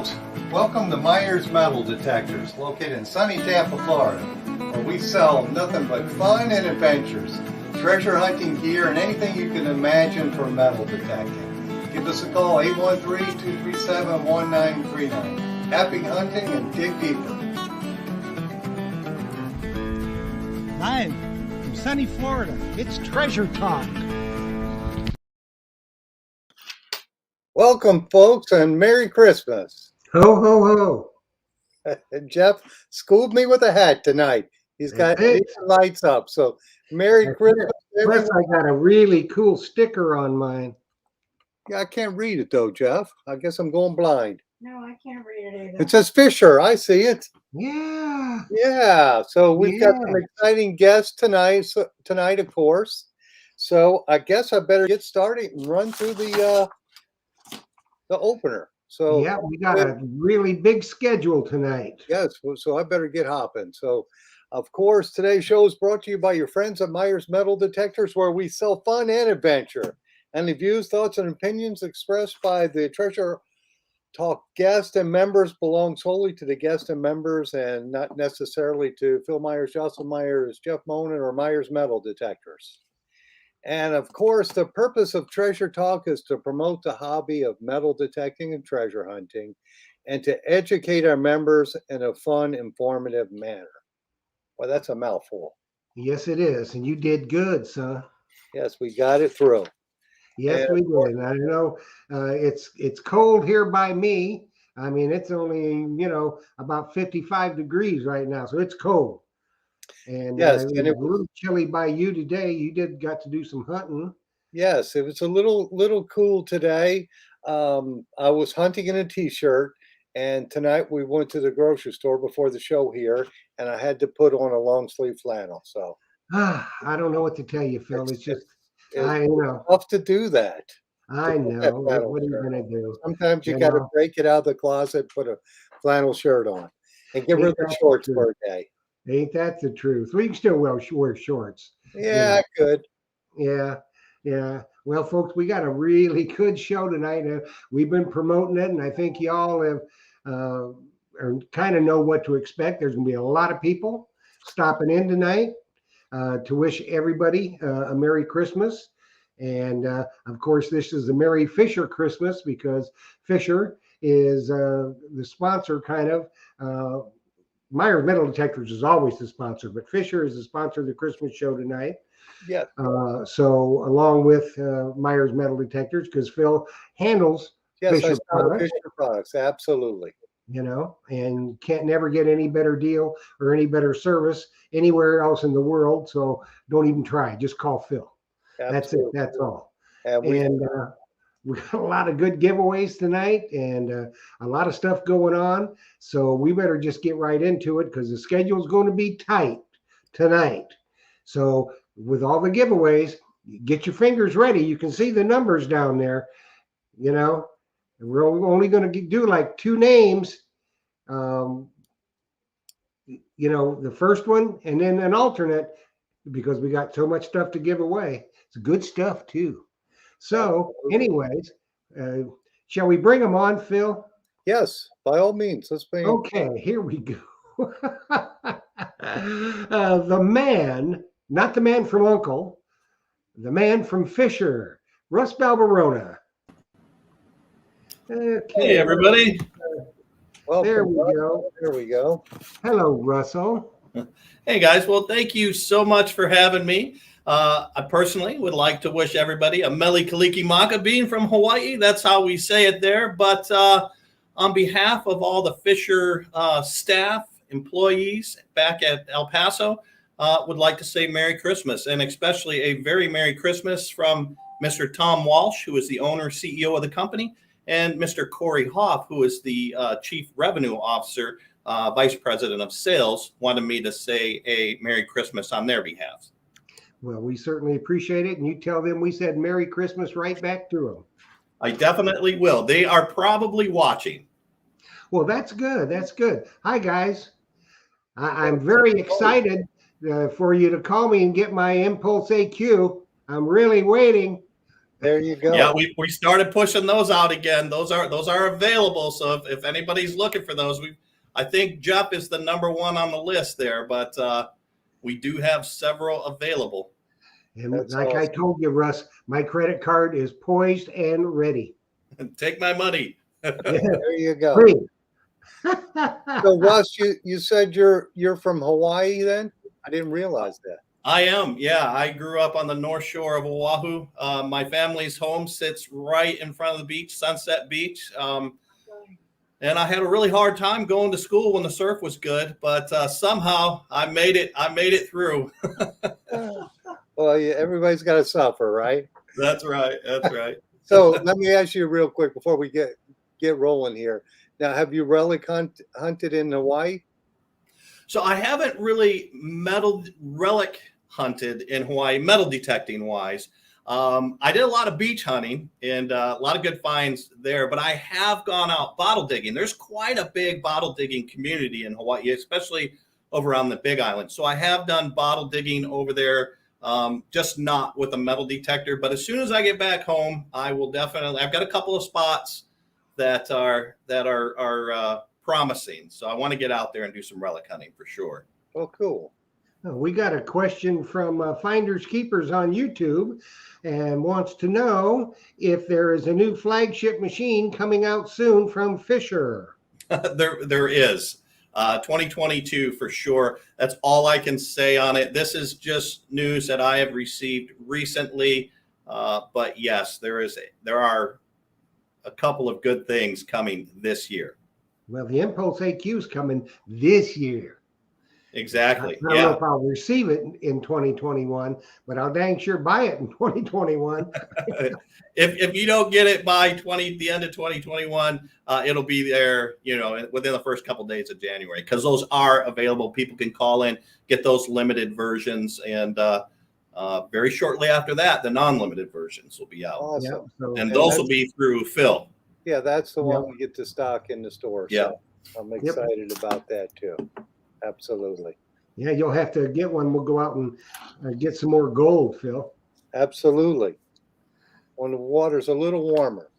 folks. Welcome to Myers Metal Detectors, located in sunny Tampa, Florida, where we sell nothing but fun and adventures, treasure hunting gear, and anything you can imagine for metal detecting. Give us a call, 813-237-1939. Happy hunting and dig deeper. Live from sunny Florida, it's Treasure Talk. Welcome, folks, and Merry Christmas. Ho, ho, ho. Jeff schooled me with a hat tonight. He's got Hey. lights up, so Merry Christmas. Plus, I got a really cool sticker on mine. Yeah, I can't read it, though, Jeff. I guess I'm going blind. No, I can't read it either. It says Fisher. I see it. Yeah. Yeah, so we've got some exciting guests tonight, of course. So I guess I better get started and run through the opener. So yeah, we got a really big schedule tonight. Yes, so I better get hopping. So, of course, today's show is brought to you by your friends at Myers Metal Detectors, where we sell fun and adventure. Any views, thoughts, and opinions expressed by the Treasure Talk guests and members belong solely to the guests and members and not necessarily to Phil Myers, Jocelyn Myers, Jeff Monin, or Myers Metal Detectors. And of course, the purpose of Treasure Talk is to promote the hobby of metal detecting and treasure hunting and to educate our members in a fun, informative manner. Well, that's a mouthful. Yes, it is. And you did good, son. Yes, we got it through. Yes, we did. And I know it's cold here by me. I mean, it's only, about 55 degrees right now. So it's cold. And yes, and it was a little chilly by you today. You got to do some hunting. Yes, it was a little cool today. I was hunting in a t-shirt, and tonight we went to the grocery store before the show here, and I had to put on a long sleeve flannel. So I don't know what to tell you, Phil. It's I know. Tough to do that. I know. What are you gonna do? Sometimes you got to break it out of the closet, put a flannel shirt on, and get rid of the shorts for a day. Ain't that the truth? We can still wear shorts. Yeah, I could. Yeah. Well, folks, we got a really good show tonight. We've been promoting it, and I think y'all have kind of know what to expect. There's going to be a lot of people stopping in tonight to wish everybody a Merry Christmas. And, of course, this is the Merry Fisher Christmas because Fisher is the sponsor kind of. Myers Metal Detectors is always the sponsor, but Fisher is the sponsor of the Christmas show tonight. Yeah. So along with Myers Metal Detectors, because Phil handles Fisher products, absolutely. And can't never get any better deal or any better service anywhere else in the world. So don't even try. Just call Phil. Absolutely. That's it. That's all. And we got a lot of good giveaways tonight and a lot of stuff going on. So we better just get right into it because the schedule is going to be tight tonight. So with all the giveaways, get your fingers ready. You can see the numbers down there. We're only going to do like 2 names. The first one and then an alternate because we got so much stuff to give away. It's good stuff too. So, anyways, shall we bring them on, Phil? Yes, by all means. Let's bring. Okay, here we go. The man, not the man from Uncle, the man from Fisher, Russ Balbarona. Okay. Hey, everybody. Well, there we go. There we go. Hello, Russell. Hey, guys. Well, thank you so much for having me. I personally would like to wish everybody a Mele Kalikimaka. Being from Hawaii, that's how we say it there. But on behalf of all the Fisher staff, employees back at El Paso, would like to say Merry Christmas, and especially a very Merry Christmas from Mr. Tom Walsh, who is the owner, CEO of the company, and Mr. Corey Hoff, who is the Chief Revenue Officer, Vice President of Sales, wanted me to say a Merry Christmas on their behalf. Well, we certainly appreciate it. And you tell them we said Merry Christmas right back to them. I definitely will. They are probably watching. Well, that's good. That's good. Hi, guys. I'm very excited for you to call me and get my Impulse AQ. I'm really waiting. There you go. Yeah, we started pushing those out again. Those are available. So if anybody's looking for those, I think Jeff is the #1 on the list there, but we do have several available. And That's like I awesome. told you, Russ, my credit card is poised and ready. Take my money. There you go. Free. So Russ, you said you're from Hawaii then? I didn't realize that. I am. Yeah, I grew up on the north shore of Oahu. My family's home sits right in front of the beach, Sunset Beach. And I had a really hard time going to school when the surf was good, but somehow I made it through. Well, yeah, everybody's got to suffer, right? That's right. That's right. So let me ask you real quick before we get rolling here. Now, have you relic hunted in Hawaii? So I haven't really relic hunted in Hawaii, metal detecting wise. I did a lot of beach hunting and a lot of good finds there, but I have gone out bottle digging. There's quite a big bottle digging community in Hawaii, especially over on the Big Island. So I have done bottle digging over there, just not with a metal detector. But as soon as I get back home, I will definitely. I've got a couple of spots that are promising. So I want to get out there and do some relic hunting for sure. Oh, cool. We got a question from Finders Keepers on YouTube and wants to know if there is a new flagship machine coming out soon from Fisher. There is 2022 for sure. That's all I can say on it. This is just news that I have received recently. But yes, there are a couple of good things coming this year. Well, the Impulse AQ is coming this year. Exactly. I don't know if I'll receive it in 2021, but I'll dang sure buy it in 2021. If you don't get it by the end of 2021, it'll be there, within the first couple of days of January, because those are available. People can call in, get those limited versions, and very shortly after that, the non-limited versions will be out. Awesome. Yeah, And those will be through Phil. Yeah, that's the one we get to stock in the store. Yeah. So I'm excited about that too. Absolutely. Yeah, you'll have to get one. We'll go out and get some more gold, Phil. Absolutely. When the water's a little warmer.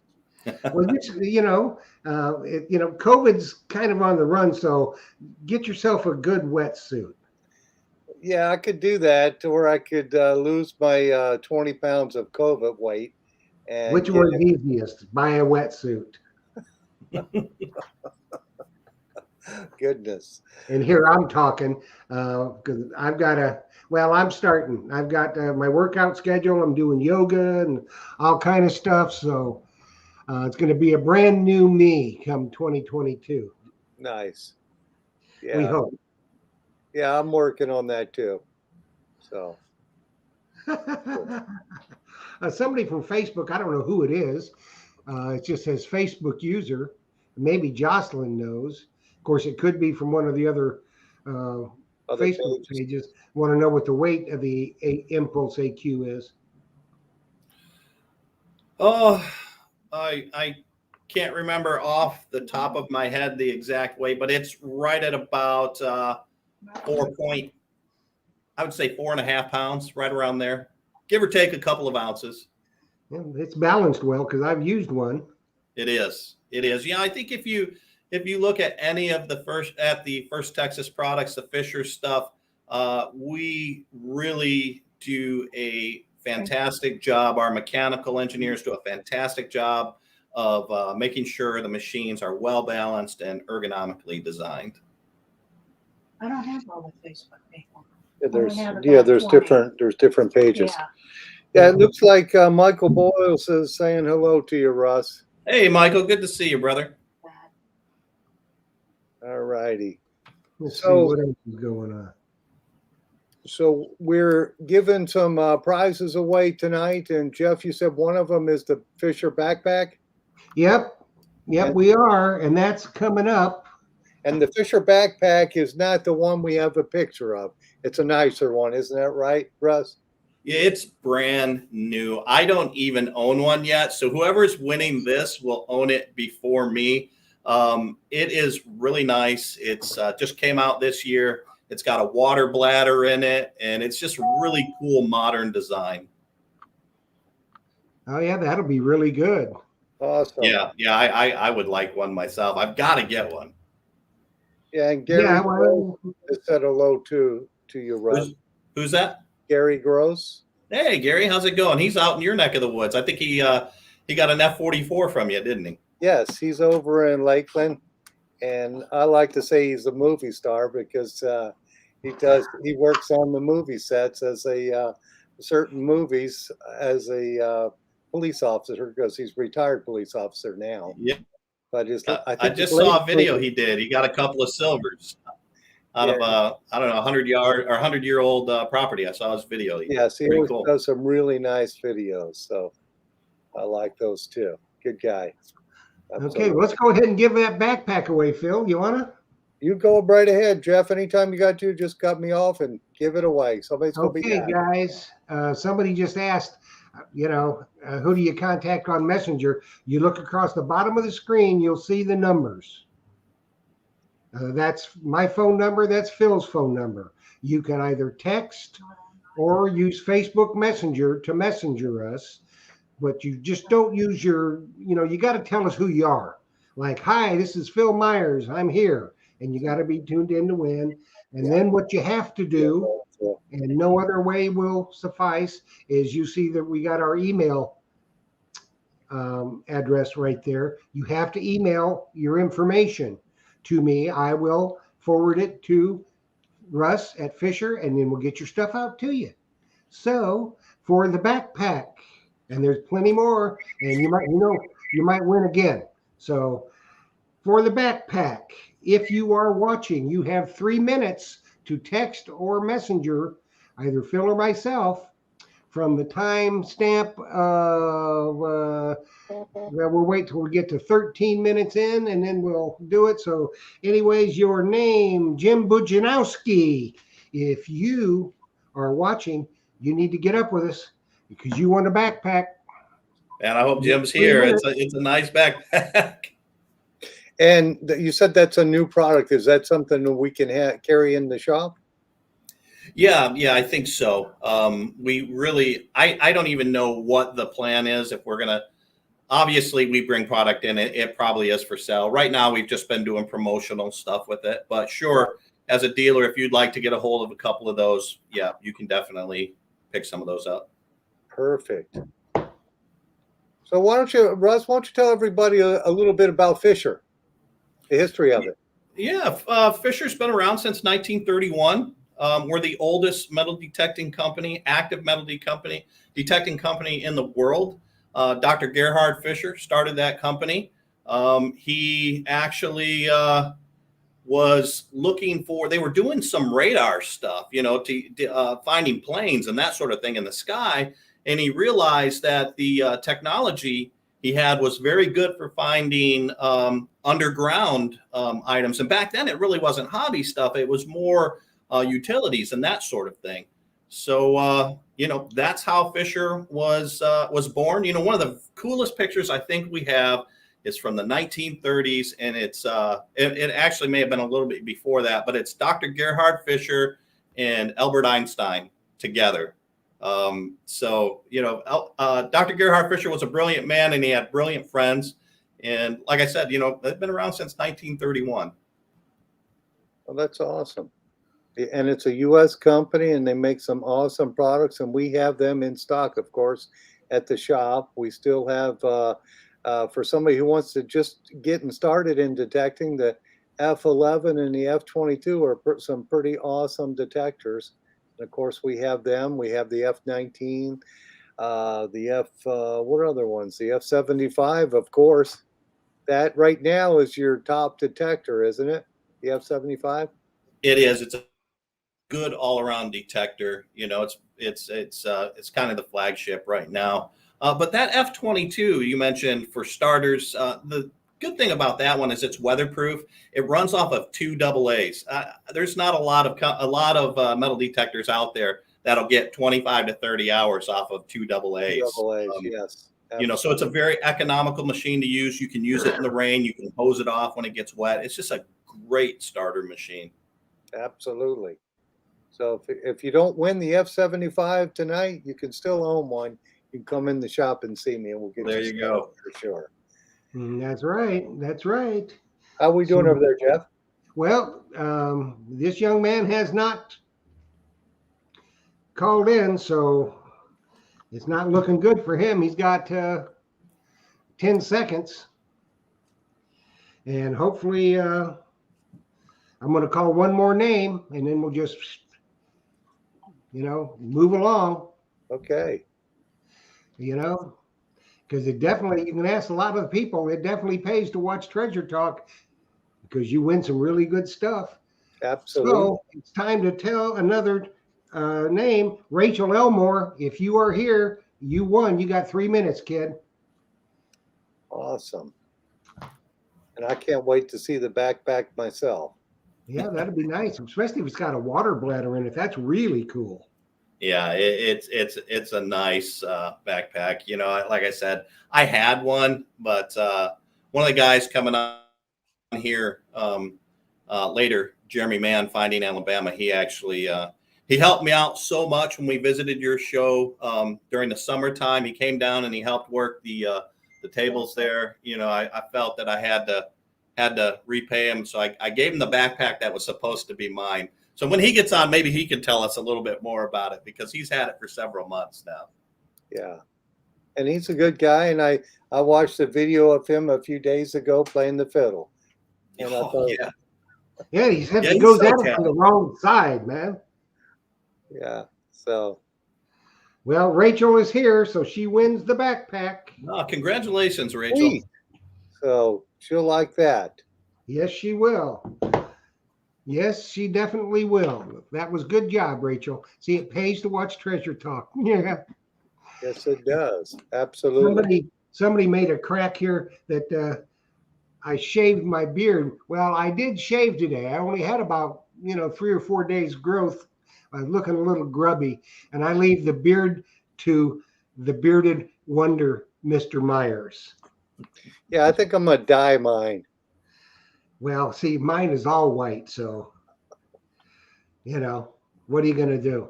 Well, COVID's kind of on the run, so get yourself a good wetsuit. Yeah, I could do that, or I could lose my 20 pounds of COVID weight. And which was easiest? Buy a wetsuit. Goodness. And here I'm talking because I'm starting. I've got my workout schedule. I'm doing yoga and all kind of stuff. So it's going to be a brand new me come 2022. Nice. Yeah. We hope. Yeah, I'm working on that too. So. Somebody from Facebook, I don't know who it is. It just says Facebook user. Maybe Jocelyn knows. Of course, it could be from one of the other Facebook pages. Want to know what the weight of the Impulse AQ is? Oh, I can't remember off the top of my head the exact weight, but it's right at about 4.5 pounds, right around there, give or take a couple of ounces. Yeah, it's balanced well because I've used one. It is. Yeah, I think if you look at any of the First Texas products, the Fisher stuff, we really do a fantastic job. Our mechanical engineers do a fantastic job of making sure the machines are well balanced and ergonomically designed. I don't have all the Facebook people. There's different pages. Yeah, it looks like Michael Boyles is saying hello to you, Russ. Hey, Michael, good to see you, brother. All righty. Let's see what else is going on. So we're giving some prizes away tonight, and Jeff, you said one of them is the Fisher backpack. Yep, we are, and that's coming up. And the Fisher backpack is not the one we have a picture of. It's a nicer one, isn't that right, Russ? Yeah, it's brand new. I don't even own one yet, so whoever's winning this will own it before me. It is really nice. It's just came out this year. It's got a water bladder in it, and it's just really cool modern design. Oh yeah, that'll be really good. Awesome. Yeah, I would like one myself. I've got to get one. Yeah, and Gary Yeah, Gross well, just said hello to you, Russ. Who's that? Gary Gross. Hey, Gary, how's it going? He's out in your neck of the woods. I think he got an F-44 from you, didn't he? Yes, he's over in Lakeland, and I like to say he's a movie star because he works on the movie sets as a certain movies as a police officer because he's retired police officer now. Yeah. But I I think just saw a video he did. He got a couple of silvers out of I don't know, 100-year-old property. I saw his video. Yes, he Pretty always cool. does some really nice videos. So I like those too. Good guy. okay, well, let's go ahead and give that backpack away, Phil. You wanna? You go right ahead, Jeff. Anytime you got to, just cut me off and give it away. Somebody's gonna be Okay, happy. guys. Somebody just asked, who do you contact on Messenger? You look across the bottom of the screen, you'll see the numbers. That's my phone number. That's Phil's phone number. You can either text or use Facebook Messenger to messenger us, but you just don't use you got to tell us who you are. Like, hi, this is Phil Myers. I'm here. And you got to be tuned in to win. And then what you have to do, and no other way will suffice, is you see that we got our email address right there. You have to email your information to me. I will forward it to Russ at Fisher, and then we'll get your stuff out to you. So for the backpack, and there's plenty more, and you might win again. So for the backpack, if you are watching, you have 3 minutes to text or messenger either Phil or myself from the time stamp of we'll wait till we get to 13 minutes in, and then we'll do it. So anyways, your name, Jim Bujanowski. If you are watching, you need to get up with us because you want a backpack. And I hope Jim's here. It's a nice backpack. And you said that's a new product. Is that something that we can carry in the shop? Yeah, I think so. I don't even know what the plan is. If we're gonna, obviously we bring product in, it probably is for sale. Right now, we've just been doing promotional stuff with it. But sure, as a dealer, if you'd like to get a hold of a couple of those, yeah, you can definitely pick some of those up. Perfect. So Russ, why don't you tell everybody a little bit about Fisher, the history of it? Yeah, Fisher's been around since 1931. We're the oldest metal detecting company, active metal detecting company in the world. Dr. Gerhard Fisher started that company. He actually was looking they were doing some radar stuff, to finding planes and that sort of thing in the sky. And he realized that the technology he had was very good for finding underground items. And back then, it really wasn't hobby stuff. It was more utilities and that sort of thing. So, that's how Fisher was born. One of the coolest pictures I think we have is from the 1930s. And it actually may have been a little bit before that, but it's Dr. Gerhard Fisher and Albert Einstein together. Dr. Gerhard Fisher was a brilliant man and he had brilliant friends. And like I said, they've been around since 1931. Well, that's awesome. And it's a U.S. company and they make some awesome products and we have them in stock, of course, at the shop. We still have, for somebody who wants to just getting started in detecting, the F11 and the F22 are some pretty awesome detectors. And of course, we have them. We have the F19, what other ones? The F75, of course. That right now is your top detector, isn't it? The F75. It is. It's a good all-around detector. It's kind of the flagship right now. But that F22 you mentioned, for starters, the good thing about that one is it's weatherproof. It runs off of 2 AA's. There's not a lot of metal detectors out there that'll get 25 to 30 hours off of 2 AA's. Yes. So it's a very economical machine to use. You can use it in the rain. You can hose it off when it gets wet. It's just a great starter machine. Absolutely. So if you don't win the F75 tonight, you can still own one you can come in the shop and see me, and we'll get There you go. for sure. That's right. That's right. How we doing over there, Jeff? Well, this young man has not called in, so it's not looking good for him. He's got 10 seconds. And hopefully, I'm going to call one more name, and then we'll just, move along, Okay. because it definitely, you can ask a lot of the people, it definitely pays to watch Treasure Talk because you win some really good stuff. Absolutely. So it's time to tell another name, Rachel Elmore. If you are here, you won. You got 3 minutes, kid. Awesome. And I can't wait to see the backpack myself. Yeah, that'd be nice, especially if it's got a water bladder in it. That's really cool. Yeah, it's a nice backpack. Like I said, I had one, but one of the guys coming on here later, Jeremy Mann, Finding Alabama, he actually he helped me out so much when we visited your show during the summertime. He came down and he helped work the tables there. I felt that I had to repay him, so I gave him the backpack that was supposed to be mine. So when he gets on, maybe he can tell us a little bit more about it because he's had it for several months now. Yeah. And he's a good guy. And I watched a video of him a few days ago playing the fiddle. And I thought, Yeah, he Yeah, goes he's so at it from the wrong side, man. yeah. So, Well, Rachel is here, so she wins the backpack. Oh, congratulations, Rachel. sweet. So she'll like that. Yes, she will. Yes, she definitely will. That was good job, Rachel. See, it pays to watch Treasure Talk. Yeah. Yes, it does. Absolutely. Somebody made a crack here that I shaved my beard. Well, I did shave today. I only had about 3 or 4 days growth. I was looking a little grubby, and I leave the beard to the bearded wonder, Mr. Myers. Yeah, I think I'm gonna dye mine. Well, see, mine is all white, so what are you gonna do?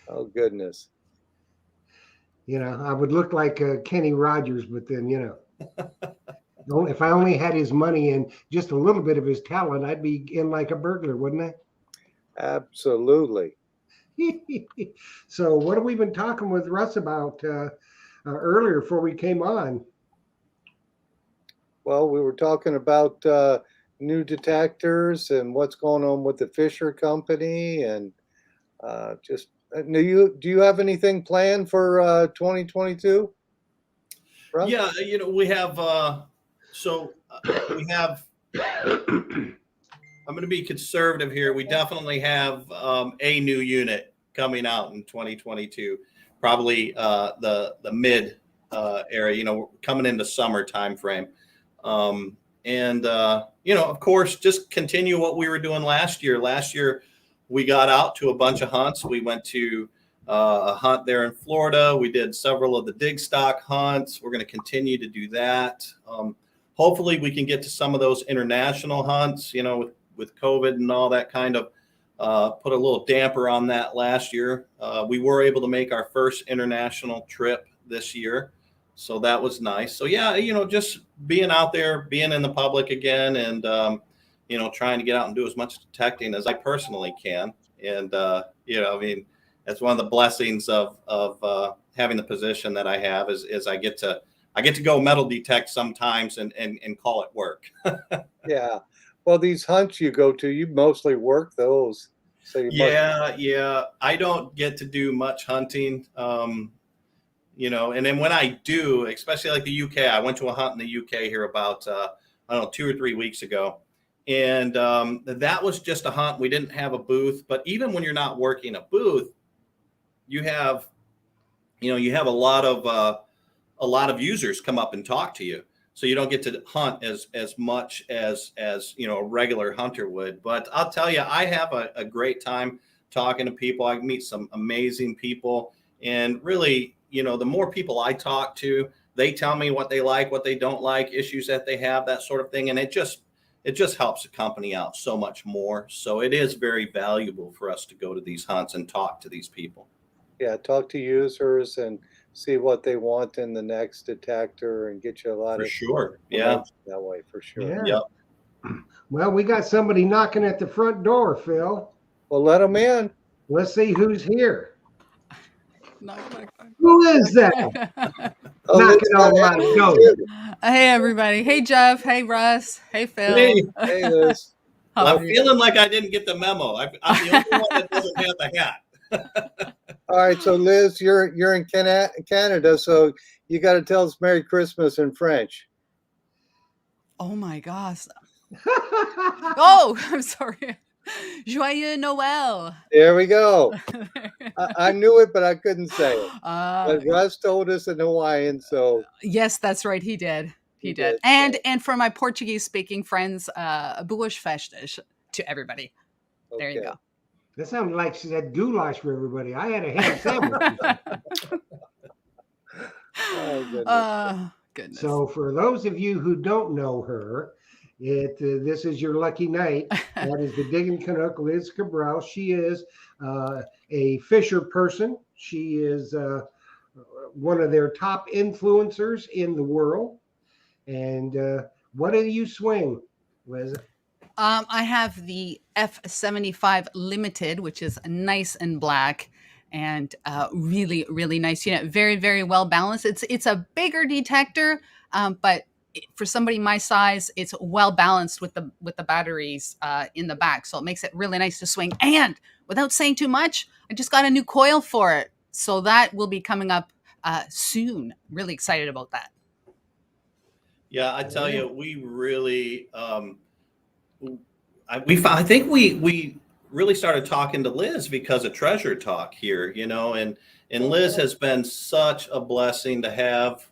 Oh goodness. I would look like Kenny Rogers, but then if I only had his money and just a little bit of his talent, I'd be in like a burglar, wouldn't Absolutely. I? So, what have we been talking with Russ about earlier before we came on? Well, we were talking about new detectors and what's going on with the Fisher Company, and just do you have anything planned for 2022? Russ? Yeah, we have we have I'm going to be conservative here. We definitely have a new unit coming out in 2022, probably the mid area, coming into summer timeframe. Of course, just continue what we were doing last year. Last year, we got out to a bunch of hunts. We went to a hunt there in Florida. We did several of the dig stock hunts. We're going to continue to do that. Hopefully, we can get to some of those international hunts, with COVID and all that kind of put a little damper on that last year. We were able to make our first international trip this year. So that was nice. So yeah, just being out there, being in the public again, and trying to get out and do as much detecting as I personally can. And that's one of the blessings of having the position that I have is I get to go metal detect sometimes and call it work. Yeah. Well, these hunts you go to, you mostly work those. So Yeah. I don't get to do much hunting. And then when I do, especially like the UK, I went to a hunt in the UK here about, 2 or 3 weeks ago. And that was just a hunt. We didn't have a booth, but even when you're not working a booth, you have a lot of users come up and talk to you. So you don't get to hunt as much as a regular hunter would. But I'll tell you, I have a great time talking to people. I meet some amazing people, and really, the more people I talk to, they tell me what they like, what they don't like, issues that they have, that sort of thing. And it just helps the company out so much more. So it is very valuable for us to go to these hunts and talk to these people. Yeah, talk to users and see what they want in the next detector and get you a lot For of sure. Yeah. promotion that way for sure. Yeah. Yep. Well, we got somebody knocking at the front door, Phil. Well, let them in. Let's see who's here. Knock, knock, knock. Who is that? Oh, Knocking Liz on got my in door. too. Hey, everybody. Hey, Jeff. Hey, Russ. Hey, Phil. Hey, Hey, Liz. How I'm are you? feeling like I didn't get the memo. I'm the only one that doesn't have the hat. All right, so Liz, you're in Canada, so you got to tell us Merry Christmas in French. Oh, my gosh. Oh, I'm sorry. Joyeux Noël. There we go. I knew it, but I couldn't say it. But Russ told us in Hawaiian, so Yes, that's right. He did. He He did. did, And for my Portuguese speaking friends, boas festas to everybody. There you okay. go. That sounded like she said goulash for everybody. I had a ham sandwich. Oh, goodness. Goodness. So for those of you who don't know her, this is your lucky night. That is the Digging Canuck, Liz Cabral. She is a fisher person. She is one of their top influencers in the world. And what do you swing, Liz? I have the F75 Limited, which is nice and black and really, really nice unit. Very, very well balanced. It's a bigger detector, but for somebody my size, it's well balanced with the batteries in the back. So it makes it really nice to swing. And without saying too much, I just got a new coil for it. So that will be coming up soon. Really excited about that. Yeah, I tell you, we really, I think we really started talking to Liz because of Treasure Talk here, you know, and Liz has been such a blessing to have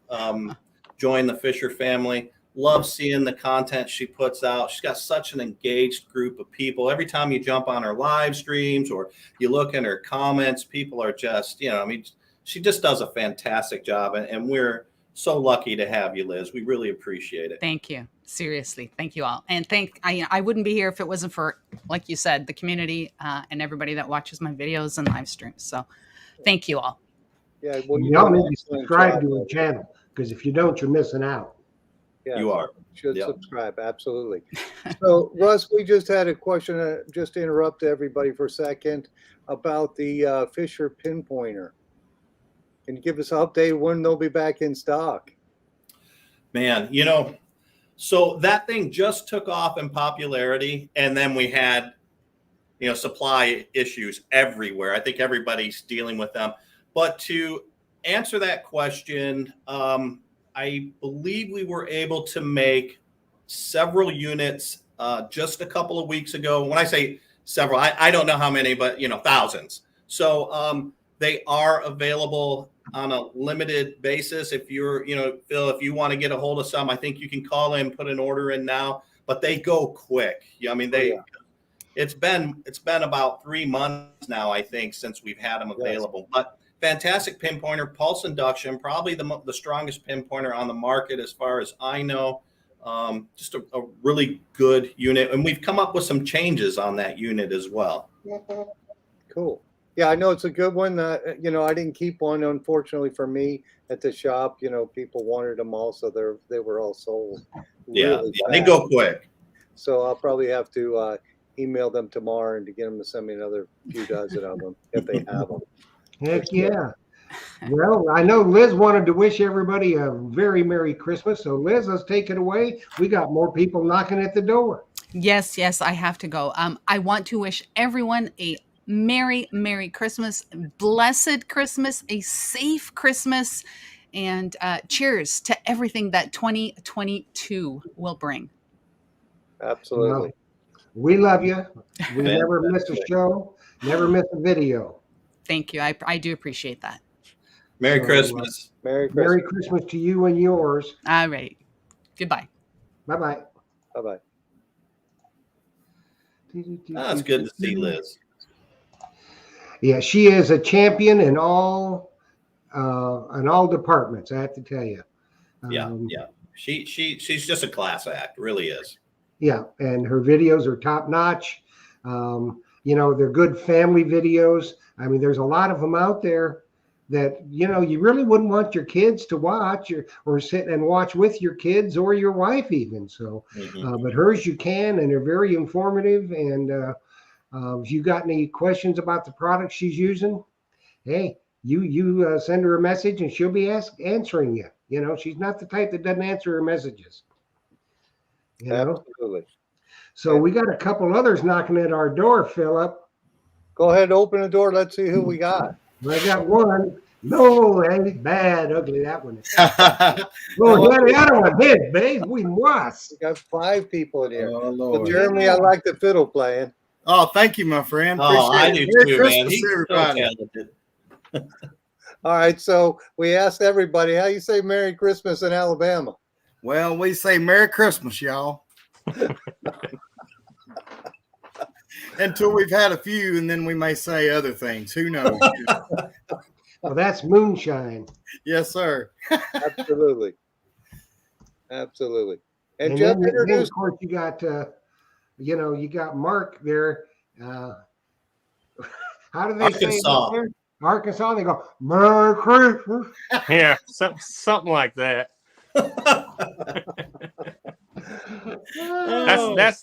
join the Fisher family. Love seeing the content she puts out. She's got such an engaged group of people. Every time you jump on her live streams or you look in her comments, people are just, you know, I mean, she just does a fantastic job, and we're so lucky to have you, Liz. We really appreciate it. Thank you. Seriously. Thank you all. And I wouldn't be here if it wasn't for, like you said, the community and everybody that watches my videos and live streams. So thank you all. Yeah, well, Y'all do an need to excellent subscribe job, to her Liz. channel, because if you don't, you're missing out. Yeah, You are. should Yep. subscribe, absolutely. So, Russ, we just had a question, just to interrupt everybody for a second, about the Fisher pinpointer. Can you give us an update when they'll be back in stock? Man, you know, so that thing just took off in popularity, and then we had, you know, supply issues everywhere. I think everybody's dealing with them. But to answer that question, I believe we were able to make several units just a couple of weeks ago. When I say several, I don't know how many, but, you know, thousands. So they are available on a limited basis. If you're, you know, Phil, if you want to get a hold of some, I think you can call in, put an order in now, but they go quick. Yeah, I mean, it's been about 3 months now, I think, since we've had them available. But fantastic pinpointer, pulse induction, probably the strongest pinpointer on the market as far as I know. Just a really good unit, and we've come up with some changes on that unit as well. Cool. Yeah, I know it's a good one. You know, I didn't keep one, unfortunately for me, at the shop. You know, people wanted them all, so they were all sold. Really They fast. go quick. So I'll probably have to email them tomorrow and to get them to send me another few dozen of them if they have them. Heck yeah. Well, I know Liz wanted to wish everybody a very Merry Christmas. So Liz, let's take it away. We got more people knocking at the door. Yes, I have to go. I want to wish everyone a Merry Christmas, blessed Christmas, a safe Christmas, and cheers to everything that 2022 will bring. Absolutely. Well, we love you. We Man, never miss a show, never miss a video. Thank you. I do appreciate that. Merry So, Christmas. Merry Christmas. Merry Christmas to you and yours. All right. Goodbye. Bye-bye. Bye-bye. It's good to see Liz. Yeah, she is a champion in all departments, I have to tell you. Yeah. She's just a class act, really is. Yeah, and her videos are top notch. You know, they're good family videos. I mean, there's a lot of them out there. that, you know, you really wouldn't want your kids to watch or sit and watch with your kids or your wife even. So, but hers you can, and they're very informative. And if you got any questions about the product she's using, hey, you send her a message and she'll be answering you. You know, she's not the type that doesn't answer her messages. You know? Absolutely. So we got a couple others knocking at our door, Philip. Go ahead, open the door. Let's see who we got. I got one. No, that ain't bad. Ugly, that one. Oh, yeah, the other one did, babe. We must. We got 5 people in here. Oh, So Lord. Jeremy, I like the fiddle playing. Oh, thank you, my friend. Oh, I Appreciate do it. too, Merry man. Christmas, He's so everybody. talented. All right, so we asked everybody, how you say Merry Christmas in Alabama? Well, we say Merry Christmas, y'all. Until we've had a few, and then we may say other things. Who knows? Well, that's moonshine. Yes, sir. Absolutely. Absolutely. And And Jeff then, introduced of course, you got, you know, you got Mark there. How do they say it Arkansas. up there? Arkansas. They go, Merry Christmas. Yeah, something like that. That's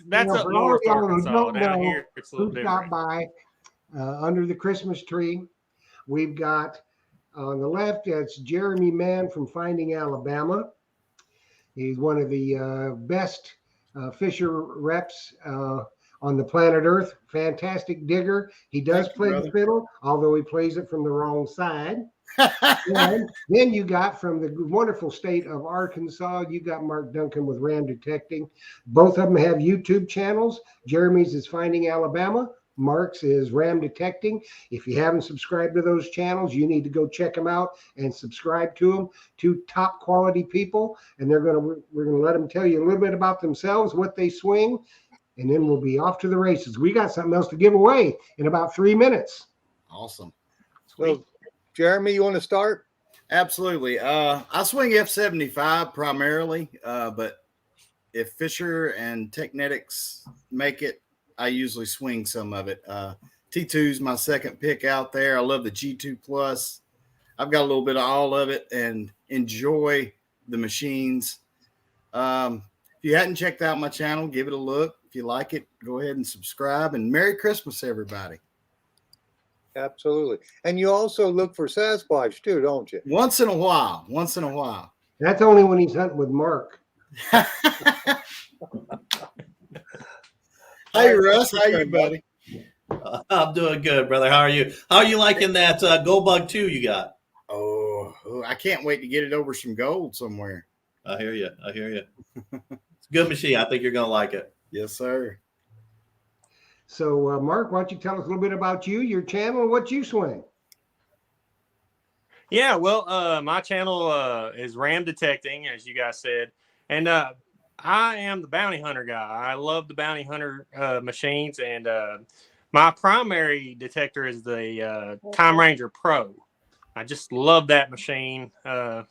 You know, up for all north y'all who Arkansas. don't Down know here, it's a little who stopped different. by under the Christmas tree. We've got on the left, that's Jeremy Mann from Finding Alabama. He's one of the best fisher reps on the planet Earth. Fantastic digger. He does Thank you, play brother. the fiddle, although he plays it from the wrong side. And then you got from the wonderful state of Arkansas, you got Mark Duncan with Ram Detecting. Both of them have YouTube channels. Jeremy's is Finding Alabama. Mark's is Ram Detecting. If you haven't subscribed to those channels, you need to go check them out and subscribe to them. 2 top quality people, and we're gonna let them tell you a little bit about themselves, what they swing, and then we'll be off to the races. We got something else to give away in about 3 minutes. Awesome. So, Jeremy, you want to start? Absolutely. I swing F75 primarily, but if Fisher and Technetics make it, I usually swing some of it. T2 is my second pick out there. I love the G2 Plus. I've got a little bit of all of it and enjoy the machines. If you hadn't checked out my channel, give it a look. If you like it, go ahead and subscribe. And Merry Christmas, everybody. Absolutely. And you also look for Sasquatch too, don't you? Once in a while. Once in a while. That's only when he's hunting with Mark. Hey, Russ. How you, buddy? I'm doing good, brother. How are you? How are you liking that Go Bug 2 you got? Oh, I can't wait to get it over some gold somewhere. I hear you. I hear you. It's a good machine. I think you're going to like it. Yes, sir. So, Mark, why don't you tell us a little bit about you, your channel, and what you swing? Yeah, well, my channel is Ram Detecting, as you guys said, and I am the bounty hunter guy. I love the bounty hunter machines, and my primary detector is the Time Ranger Pro. I just love that machine. I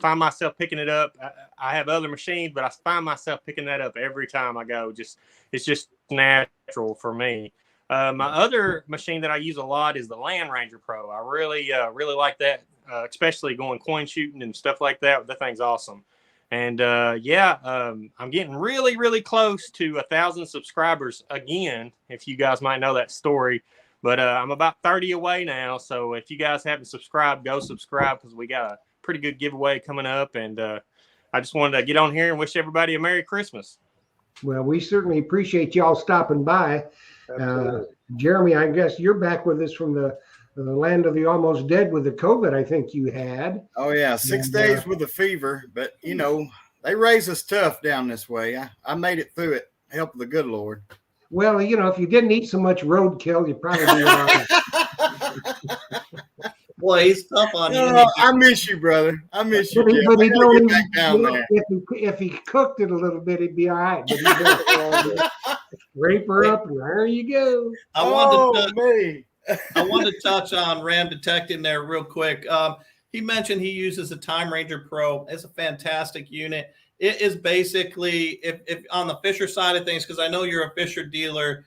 find myself picking it up. I have other machines, but I find myself picking that up every time I go. It's just natural for me. My other machine that I use a lot is the Land Ranger Pro. I really like that, especially going coin shooting and stuff like that. That thing's awesome. And I'm getting really close to 1,000 subscribers again, if you guys might know that story. But I'm about 30 away now. So if you guys haven't subscribed, go subscribe, because we got a pretty good giveaway coming up. And I just wanted to get on here and wish everybody a Merry Christmas. Well, we certainly appreciate y'all stopping by. Absolutely. Jeremy, I guess you're back with us from the land of the almost dead with the COVID, I think you had. Oh, yeah. 6 And, days with a fever. But, you know, they raise us tough down this way. I made it through it. Help of the good Lord. Well, you know, if you didn't eat so much roadkill, you'd probably be all right. Boy, he's tough on you. Oh, I miss you, brother. I miss you. But he, Jeff. but I he gotta don't get even, back down you know, there. if he cooked it a little bit, it'd be all right. But he does rape her up, and there you go. I wanted to me. I want to touch on Ram Detecting there real quick. He mentioned he uses a Time Ranger Pro. It's a fantastic unit. It is basically, if on the Fisher side of things, because I know you're a Fisher dealer,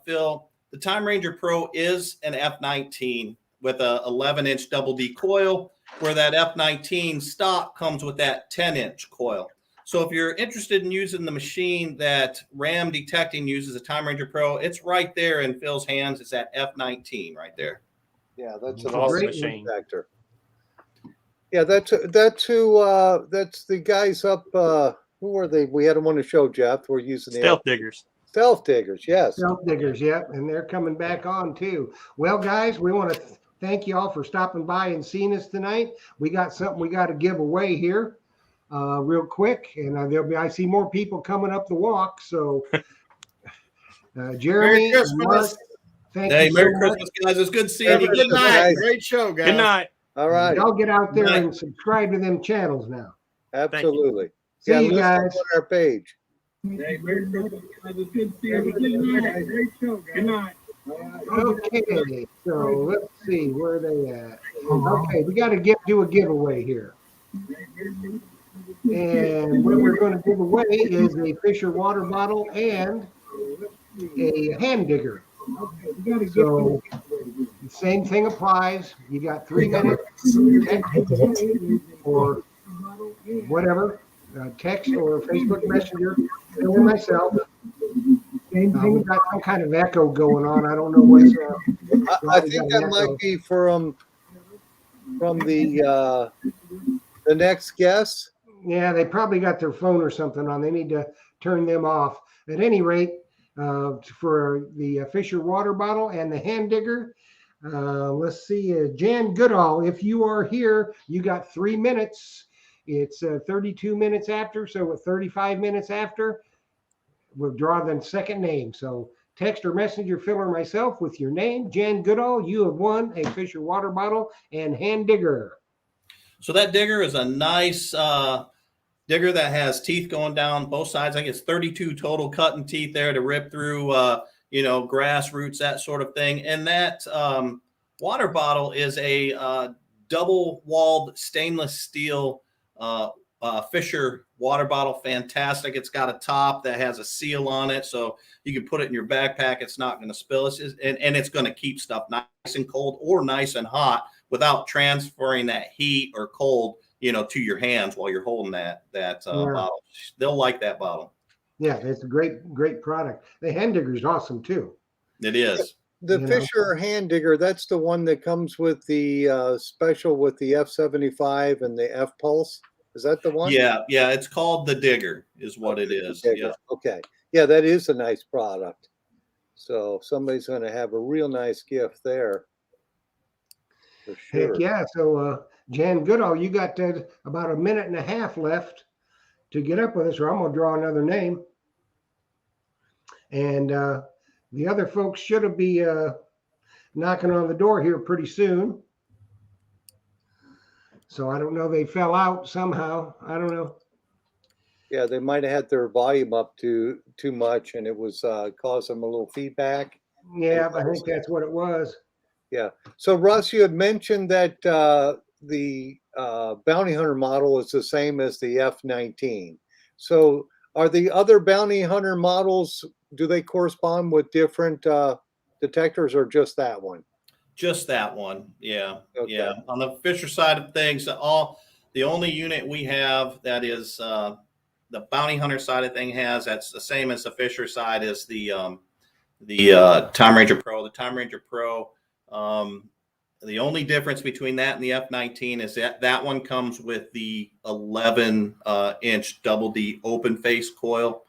Phil, the Time Ranger Pro is an F19 with a 11-inch double D coil, where that F19 stock comes with that 10-inch coil. So if you're interested in using the machine that Ram Detecting uses, a Time Ranger Pro, it's right there in Phil's hands. It's that F19 right there. Yeah, that's an Awesome awesome machine. detector. Yeah, that's the guys up. Who were they? We had them on the show, Jeff. We're using the Stealth diggers. Stealth Diggers. Yes. Stealth Diggers, yep, and they're coming back on too. Well, guys, we want to thank you all for stopping by and seeing us tonight. We got something we got to give away here, real quick, and I see more people coming up the walk. So, Jeremy, Merry Christmas. Mark, thank Hey, you so Merry much. Christmas, guys. It's good seeing you. Good night. Guys. Great show, guys. Good night. All right. Y'all get out there Night. and subscribe to them channels now. Absolutely. See you list guys. on our page. Hey, Merry Christmas. It's good seeing you. Good night. Great show, guys. Good night. Okay, so let's see where they at. Okay, we got to do a giveaway here. And what we're going to give away is a Fisher water bottle and a hand digger. So the same thing applies. You got 3 minutes or whatever, text or Facebook Messenger, or myself. We got some kind of echo going on. I don't know what's. I think that might be from the next guest. Yeah, they probably got their phone or something on. They need to turn them off. At any rate, for the Fisher water bottle and the hand digger, let's see, Jan Goodall, if you are here, you got 3 minutes. It's 32 minutes after, so at 35 minutes after, we'll draw the second name. So text or messenger Phil or myself with your name. Jan Goodall, you have won a Fisher water bottle and hand digger. So that digger is a nice digger that has teeth going down both sides. I think it's 32 total cutting teeth there to rip through, grass roots, that sort of thing. And that water bottle is a double-walled stainless steel Fisher water bottle. Fantastic. It's got a top that has a seal on it, so you can put it in your backpack. It's not going to spill. And it's going to keep stuff nice and cold or nice and hot without transferring that heat or cold, to your hands while you're holding that bottle. They'll like that bottle. Yeah, it's a great product. The hand digger is awesome too. It is. The Fisher hand digger, that's the one that comes with the special with the F75 and the F Pulse. Is that the one? Yeah. It's called the digger is what it is. Digger. Yeah. Okay. Yeah, that is a nice product. So somebody's going to have a real nice gift there. For sure. Heck yeah. So, Jan Goodall, you got about a minute and a half left to get up with us, or I'm going to draw another name. And the other folks should be knocking on the door here pretty soon. So I don't know. They fell out somehow. I don't know. Yeah, they might have had their volume up too much, and it was causing them a little feedback. Yeah, I think that's what it was. Yeah. So Russ, you had mentioned that the Bounty Hunter model is the same as the F19. So are the other Bounty Hunter models, do they correspond with different detectors or just that one? Just that one. Yeah. Okay. Yeah. On the Fisher side of things, the only unit we have that is the Bounty Hunter side of thing that's the same as the Fisher side is the Time Ranger Pro. The Time Ranger Pro, the only difference between that and the F19 is that one comes with the 11-inch double D open face coil,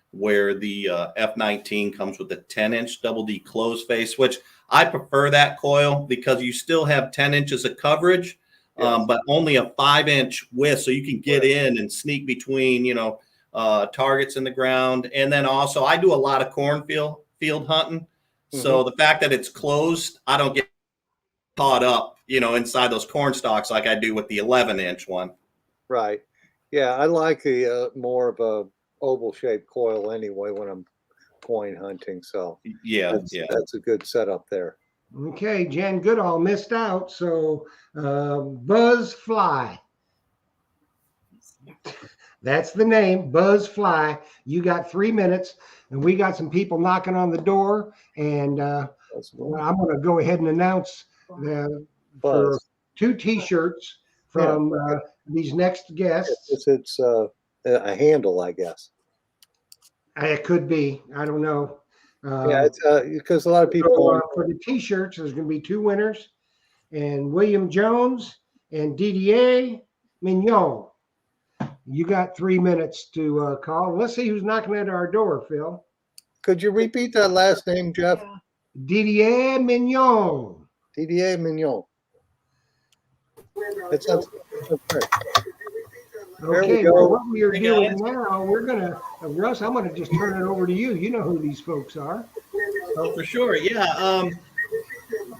where the F19 comes with the 10-inch double D closed face, which I prefer that coil because you still have 10 inches of coverage, but only a 5-inch width, so you can get in and sneak between, targets in the ground. And then also, I do a lot of cornfield hunting, so the fact that it's closed, I don't get caught up, inside those corn stalks like I do with the 11-inch one. Right. Yeah, I like the more of a oval shaped coil anyway when I'm coin hunting. So that's a good setup there. Okay, Jan Goodall missed out. So Buzz Fly. That's the name, Buzz Fly. You got 3 minutes, and we got some people knocking on the door. And I'm going to go ahead and announce for Buzz. 2 T-shirts from these next guests. It's a handle, I guess. It could be. I don't know. Yeah, it's because a lot of people. So, for the T-shirts, there's going to be 2 winners, and William Jones and Didier Mignon. You got 3 minutes to call. Let's see who's knocking at our door, Phil. Could you repeat that last name, Jeff? Yeah. Didier Mignon. Didier Mignon. That sounds correct. we Okay, go. well, what we are Hey, doing guys. now, we're gonna, Russ, I'm gonna just turn it over to you. You know who these folks are. Oh, for sure. Yeah.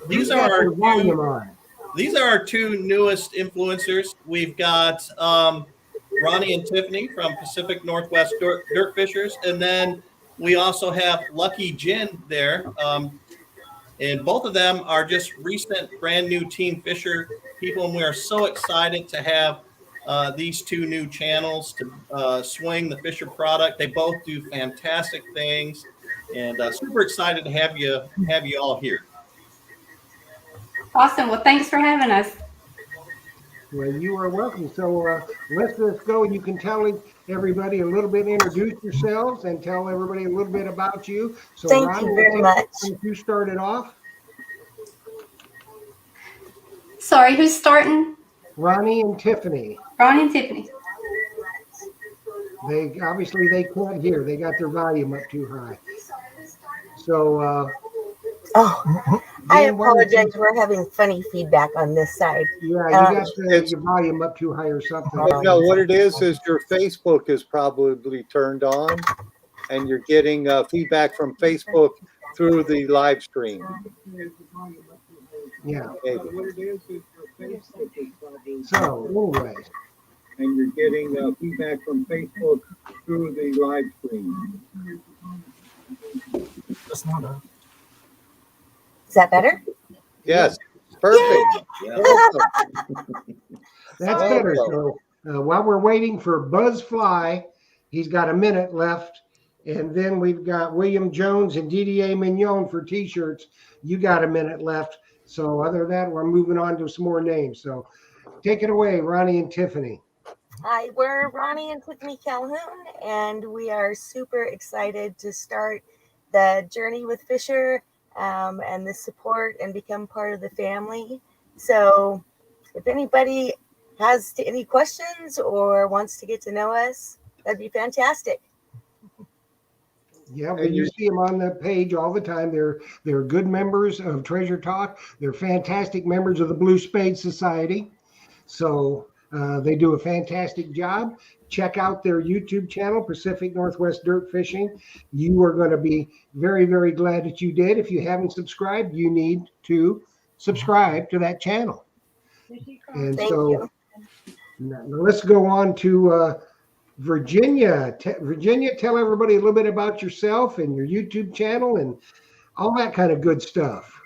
These Who's are got our their volume on? These are our 2 newest influencers. We've got Ronnie and Tiffany from Pacific Northwest Dirt Fishers, and then we also have Lucky Jin there. And both of them are just recent, brand new Team Fisher people, and we are so excited to have these 2 new channels to swing the Fisher product. They both do fantastic things, and super excited to have you all here. Awesome. Well, thanks for having us. Well, you are welcome. So let's go, and you can tell everybody a little bit, introduce yourselves, and tell everybody a little bit about you. So, Thank Ron, you very much. if you started off, Sorry, who's starting? Ronnie and Tiffany. Ronnie and Tiffany. They obviously they can't hear. They got their volume up too high. So Oh, I Jan, why don't you- apologize. We're having funny feedback on this side. Yeah, you got your volume up too high or something. No, what it is your Facebook is probably turned on, and you're getting feedback from Facebook through the live stream. Yeah. Maybe. What it is your Facebook is probably. So, anyways, And you're getting feedback from Facebook through the live stream. Is that better? Yes, perfect. Awesome. that's better. So while we're waiting for Buzz Fly, he's got a minute left. And then we've got William Jones and Didier Mignon for T-shirts. You got a minute left. So other than that, we're moving on to some more names. So take it away, Ronnie and Tiffany. Hi, we're Ronnie and Tiffany Calhoun, and we are super excited to start the journey with Fisher and the support and become part of the family. So if anybody has any questions or wants to get to know us, that'd be fantastic. Yeah, well, you see them on the page all the time. They're good members of Treasure Talk. They're fantastic members of the Blue Spade Society. So they do a fantastic job. Check out their YouTube channel, Pacific Northwest Dirt Fishing. You are going to be very, very glad that you did. If you haven't subscribed, you need to subscribe to that channel. And Thank so you. now let's go on to Virginia. Virginia, tell everybody a little bit about yourself and your YouTube channel and all that kind of good stuff.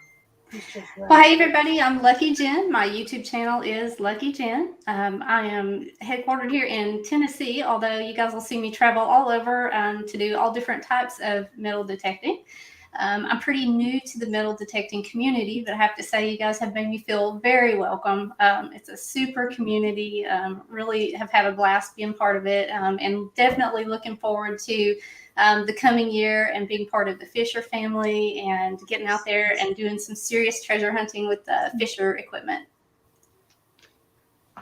Well, hey, everybody. I'm Lucky Jen. My YouTube channel is Lucky Jen. I am headquartered here in Tennessee, although you guys will see me travel all over to do all different types of metal detecting. I'm pretty new to the metal detecting community, but I have to say you guys have made me feel very welcome. It's a super community. Really have had a blast being part of it, and definitely looking forward to the coming year and being part of the Fisher family and getting out there and doing some serious treasure hunting with the Fisher equipment.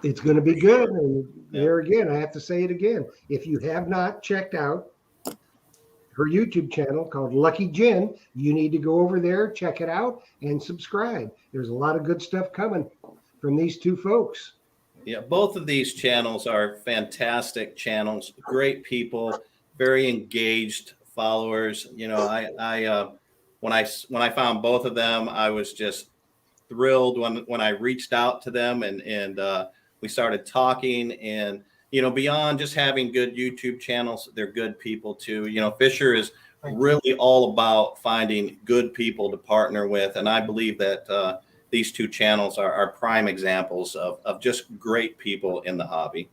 It's going to be good. And there again, I have to say it again. If you have not checked out her YouTube channel called Lucky Jen, you need to go over there, check it out, and subscribe. There's a lot of good stuff coming from these two folks. Yeah, both of these channels are fantastic channels, great people, very engaged followers. You know, I when I found both of them, I was just thrilled when I reached out to them and we started talking. And you know, beyond just having good YouTube channels, they're good people too. You know, Fisher is really all about finding good people to partner with, and I believe that these two channels are prime examples of just great people in the hobby.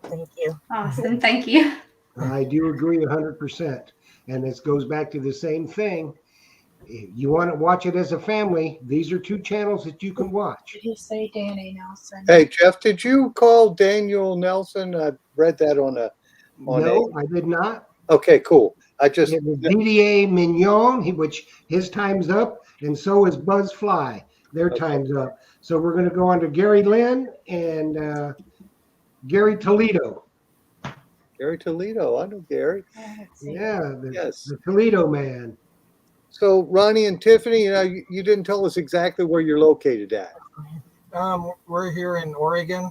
Thank you. Awesome. Thank you. I do agree 100%. And this goes back to the same thing. If you want to watch it as a family, these are 2 channels that you can watch. Did he say Danny Nelson? Hey, Jeff, did you call Daniel Nelson? I read that on a. No, I did not. Okay, cool. I just. It was DDA Mignon, which his time's up, and so is Buzz Fly. Their time's up. So we're going to go on to Gary Lynn and Gary Toledo. Gary Toledo. I know Gary. Yeah, Yes. the Toledo man. So Ronnie and Tiffany, you didn't tell us exactly where you're located at. We're here in Oregon.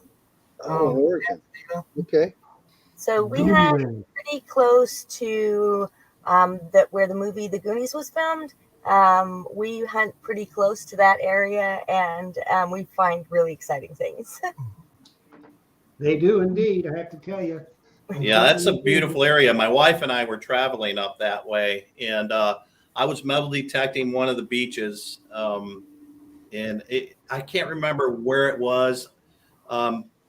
Oregon. Okay. So we have pretty close to where the movie The Goonies was filmed. We hunt pretty close to that area, and we find really exciting things. They do indeed, I have to tell you. Yeah, that's a beautiful area. My wife and I were traveling up that way, and I was metal detecting one of the beaches, and I can't remember where it was.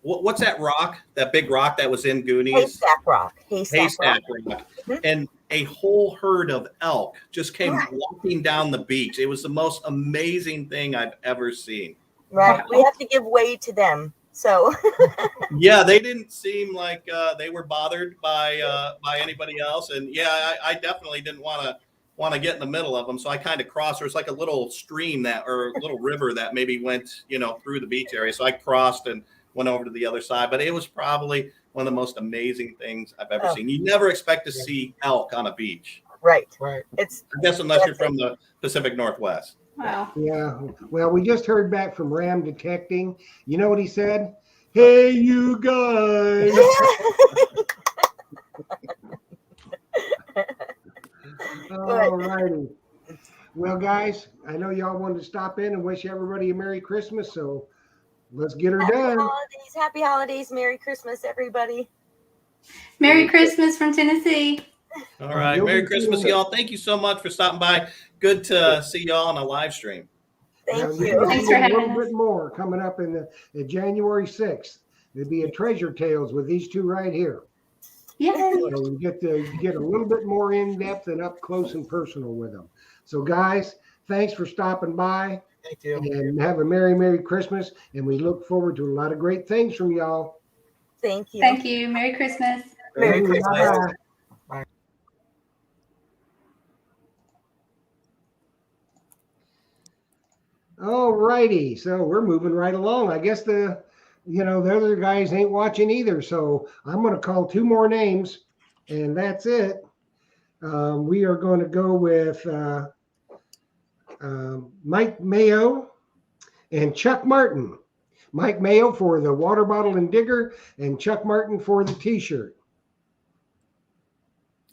What's that rock? That big rock that was in Goonies? Haystack Rock. Haystack Rock. And a whole herd of elk just came walking down the beach. It was the most amazing thing I've ever seen. Right. We have to give way to them. So yeah, they didn't seem like they were bothered by anybody else. And yeah, I definitely didn't want to get in the middle of them. So I kind of crossed. There was like a little stream or a little river that maybe went, through the beach area. So I crossed and went over to the other side. But it was probably one of the most amazing things I've ever seen. You never expect to see elk on a beach. Right. I guess unless you're from the Pacific Northwest. Wow. Yeah. Well, we just heard back from Ram Detecting. You know what he said? Hey, you guys. All righty. Well, guys, I know y'all wanted to stop in and wish everybody a Merry Christmas, so let's get her done. Happy holidays. Merry Christmas, everybody. Merry Christmas from Tennessee. All right. Merry Christmas, y'all. Thank you so much for stopping by. Good to see y'all on a live stream. Thank you. Thanks for having us. A little bit more coming up in the January 6th. There'll be a Treasure Tales with these 2 right here. Yay. So we get a little bit more in depth and up close and personal with them. So guys, thanks for stopping by. Thank you. And have a Merry Christmas. And we look forward to a lot of great things from y'all. Thank you. Thank you. Merry Christmas. Merry Christmas. Bye-bye. All righty, so we're moving right along. I guess the other guys ain't watching either, so I'm going to call 2 more names, and that's it. We are going to go with Mike Mayo and Chuck Martin. Mike Mayo for the water bottle and digger, and Chuck Martin for the T-shirt.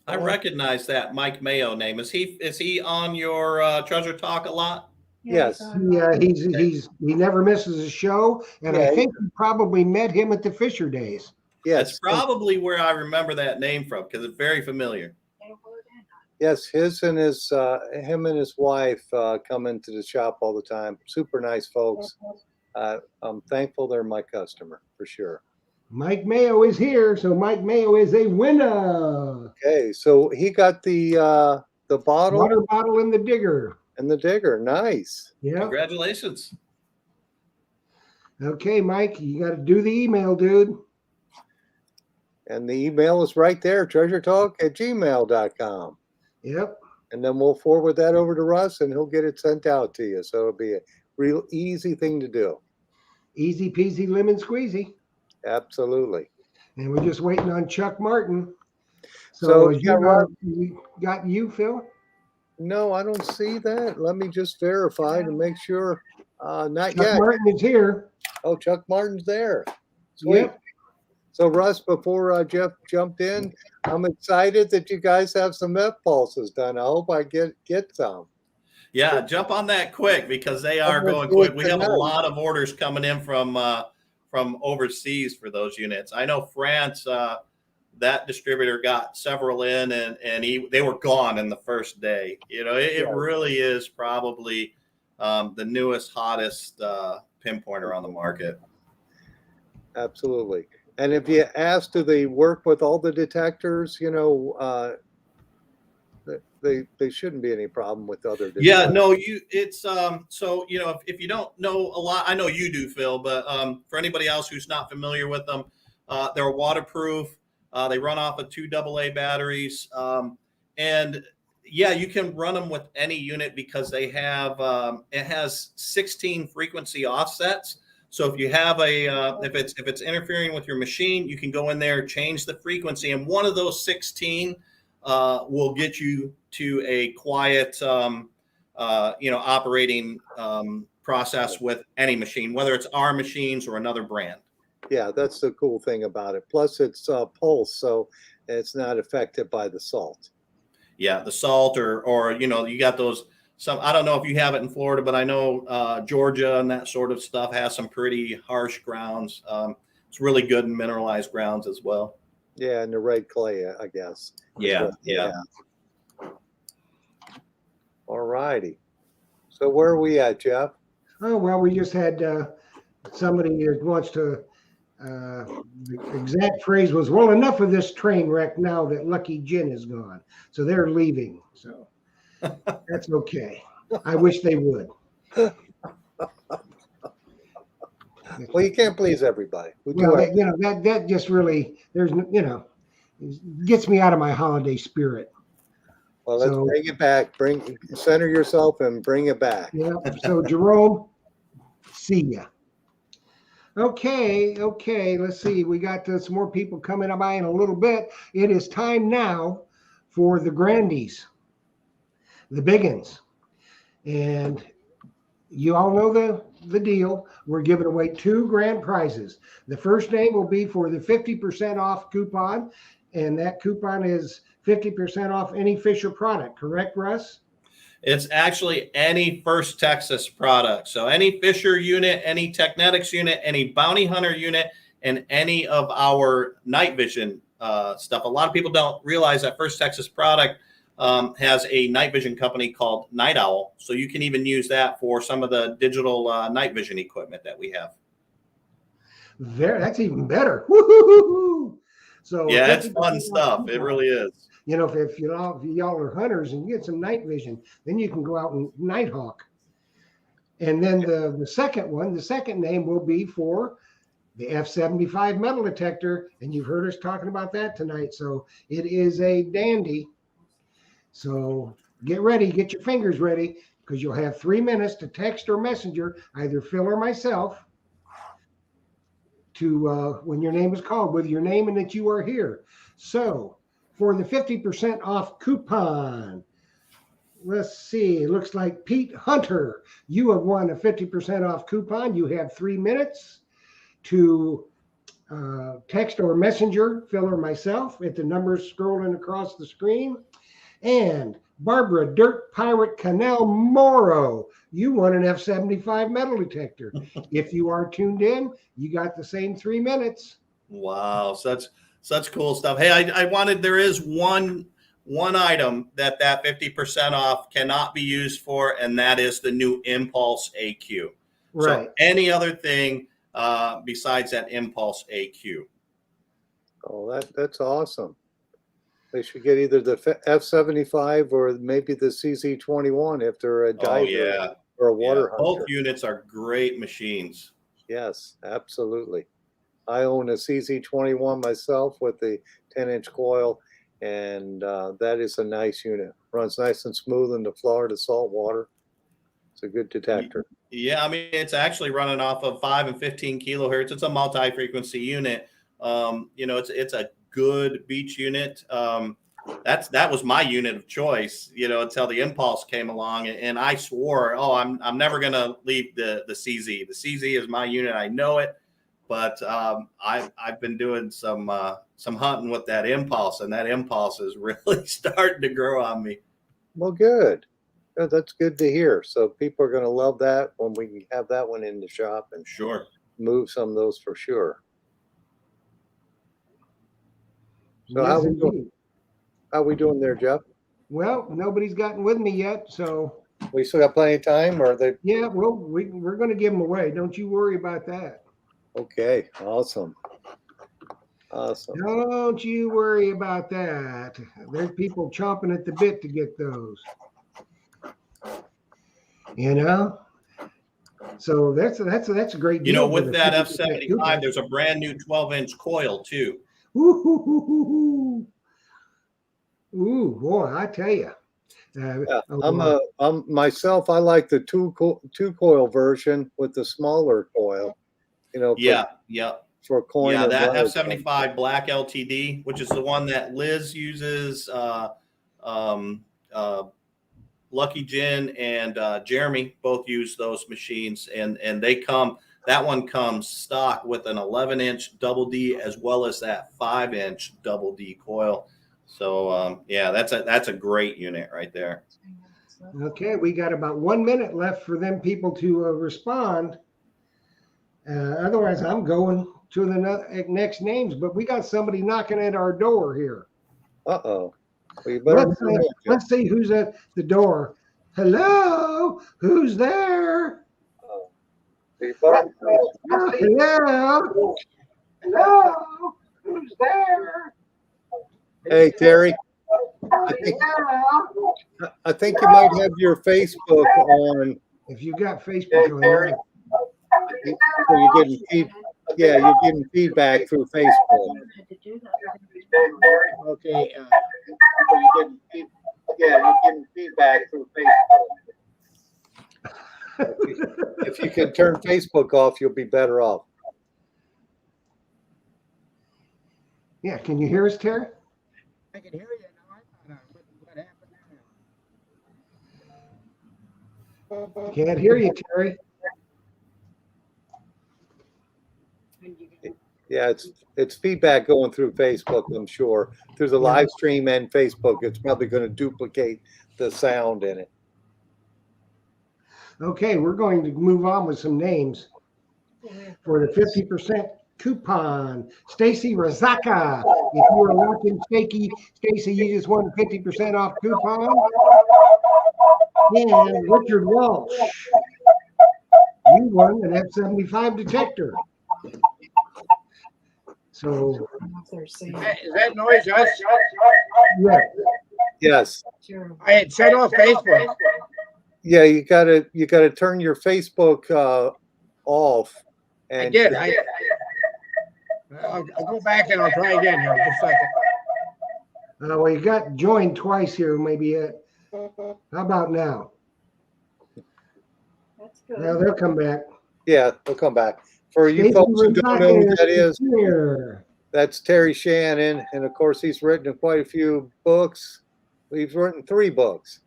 I recognize that Mike Mayo name. Is he on your Treasure Talk a lot? Yes. Yeah, he never misses a show, and I think you probably met him at the Fisher Days. Yes. That's probably where I remember that name from because it's very familiar. Yes, him and his wife come into the shop all the time. Super nice folks. I'm thankful they're my customer for sure. Mike Mayo is here, so Mike Mayo is a winner. Okay, so he got the bottle, water bottle, and the digger. And the digger, nice. Yeah. Congratulations. Okay, Mike, you got to do the email, dude. And the email is right there, treasuretalk@gmail.com. Yep. And then we'll forward that over to Russ, and he'll get it sent out to you. So it'll be a real easy thing to do. Easy peasy lemon squeezy. Absolutely. And we're just waiting on Chuck Martin. So you got you, Phil? No, I don't see that. Let me just verify to make sure. Not Chuck yet. Martin is here. Oh, Chuck Martin's there. Sweet. Yep. So Russ, before Jeff jumped in, I'm excited that you guys have some Met pulses done. I hope I get some. Yeah, jump on that quick because they are going quick. We have a lot of orders coming in from overseas for those units. I know France, that distributor got several in, and they were gone in the first day. It really is probably the newest, hottest pinpointer on the market. Absolutely. And if you ask, do they work with all the detectors? they shouldn't be any problem with other. Yeah, no, it's so if you don't know a lot, I know you do, Phil, but for anybody else who's not familiar with them, they're waterproof. They run off of 2 AA batteries, and yeah, you can run them with any unit because they have it has 16 frequency offsets. So if you have if it's interfering with your machine, you can go in there, change the frequency, and one of those 16 will get you to a quiet operating process with any machine, whether it's our machines or another brand. Yeah, that's the cool thing about it. Plus, it's pulse, so it's not affected by the salt. Yeah, the salt or you got those. Some, I don't know if you have it in Florida, but I know Georgia and that sort of stuff has some pretty harsh grounds. It's really good in mineralized grounds as well. Yeah, and the red clay, I guess. Yeah. All righty. So where are we at, Jeff? Oh, well, we just had somebody that wants to, the exact phrase was, well, enough of this train wreck now that Lucky Jen is gone. So they're leaving. So that's okay. I wish they would. Well, you can't please everybody. Well, that just really, gets me out of my holiday spirit. Well, let's bring it back. Center yourself and bring it back. Yeah. So Jerome, see ya. Okay. Let's see. We got some more people coming by in a little bit. It is time now for the grandies, the biggins, and you all know the deal. We're giving away 2 grand prizes. The first name will be for the 50% off coupon, and that coupon is 50% off any Fisher product. Correct, Russ? It's actually any First Texas product. So any Fisher unit, any Technetics unit, any Bounty Hunter unit, and any of our night vision stuff. A lot of people don't realize that First Texas product has a night vision company called Night Owl. So you can even use that for some of the digital night vision equipment that we have. That's even better. Woo-hoo-hoo-hoo. So yeah, it's fun stuff. It really is. If y'all are hunters and you get some night vision, then you can go out and Nighthawk. And then the second name will be for the F75 metal detector. And you've heard us talking about that tonight. So it is a dandy. So get ready, get your fingers ready, because you'll have 3 minutes to text or messenger either Phil or myself to when your name is called with your name and that you are here. So for the 50% off coupon, let's see, it looks like Pete Hunter, you have won a 50% off coupon. You have 3 minutes to text or messenger Phil or myself at the numbers scrolling across the screen. And Barbara Dirt Pirate Canal Moro, you won an F75 metal detector. If you are tuned in, you got the same 3 minutes. Wow, such cool stuff. Hey, I wanted, there is one item that 50% off cannot be used for, and that is the new Impulse AQ. Right. So any other thing besides that Impulse AQ. Oh, that's awesome. They should get either the F75 or maybe the CZ21 if they're a diver or a water hunter. Both units are great machines. Yes, absolutely. I own a CZ21 myself with the 10-inch coil, and that is a nice unit. Runs nice and smooth in the Florida salt water. It's a good detector. Yeah, I mean, it's actually running off of 5 and 15 kilohertz. It's a multi-frequency unit. It's a good beach unit. That was my unit of choice, until the Impulse came along, and I swore, I'm never gonna leave the CZ. The CZ is my unit. I know it, but I've been doing some hunting with that Impulse, and that Impulse is really starting to grow on me. Well, good. Yeah, that's good to hear. So people are going to love that when we have that one in the shop, and sure move some of those for sure. So Yes, how we indeed. doing? How we doing there, Jeff? Well, nobody's gotten with me yet, so We still got plenty of time, or are they? yeah, well, we're going to give them away. Don't you worry about that. Okay, awesome. Awesome. Don't you worry about that. There's people chomping at the bit to get those. You know? So that's a great deal. You know, for with the that 50% F75, there's a brand new 12-inch coil too. Ooh, boy, I tell you. I'm myself. I like the two coil version with the smaller coil. You know. For coin. Yeah, that F75 black LTD, which is the one that Liz uses, Lucky Gin and Jeremy both use those machines, and that one comes stock with an 11-inch double D as well as that 5-inch double D coil. So yeah, that's a great unit right there. Okay, we got about 1 minute left for them people to respond. Otherwise, I'm going to the next names, but we got somebody knocking at our door here. Uh-oh. Let's see who's at the door. Hello? Who's there? Hello? Hello? Who's there? Hey, Terry. I think you might have your Facebook on. If you got Facebook on, so you're getting feedback through Facebook. Okay. So you're getting feedback through Facebook. If you can turn Facebook off, you'll be better off. Yeah, can you hear us, Terry? I can hear you now. What happened Can't hear you, Terry. Yeah, it's feedback going through Facebook, I'm sure. Through the live stream and Facebook, it's probably going to duplicate the sound in it. Okay, we're going to move on with some names for the 50% coupon. Stacy Razaka. If you are watching Stacy, you just won 50% off coupon. And Richard Walsh, you won an F75 detector. So is that noise us? Yeah. Yes. I had shut off Facebook. Yeah, you gotta turn your Facebook off. And I did. I'll go back and I'll try again here. Just a second. Well, you got joined twice here, maybe. How about now? That's good. Well, they'll come back. Yeah, they'll come back. For you Stacy folks who don't know who that is, here. that's Terry Shannon, and of course he's written quite a few books. He's written 3 books,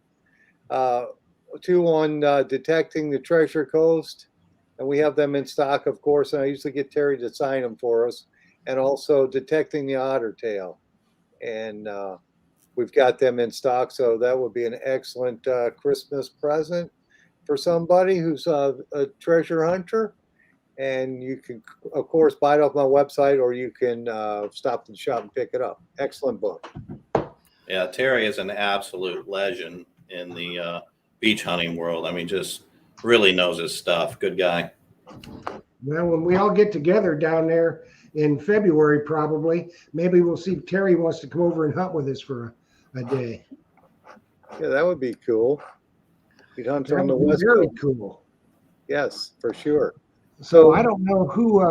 2 on detecting the Treasure Coast, and we have them in stock, of course. And I usually get Terry to sign them for us, and also detecting the otter tail, and we've got them in stock. So that would be an excellent Christmas present for somebody who's a treasure hunter. And you can, of course, buy it off my website, or you can stop at the shop and pick it up. Excellent book. Yeah, Terry is an absolute legend in the beach hunting world. I mean, just really knows his stuff. Good guy. Well, when we all get together down there in February, probably, maybe we'll see if Terry wants to come over and hunt with us for a day. Yeah, that would be cool. You'd hunt on the West Very Coast. cool. Yes, for sure. So I don't know who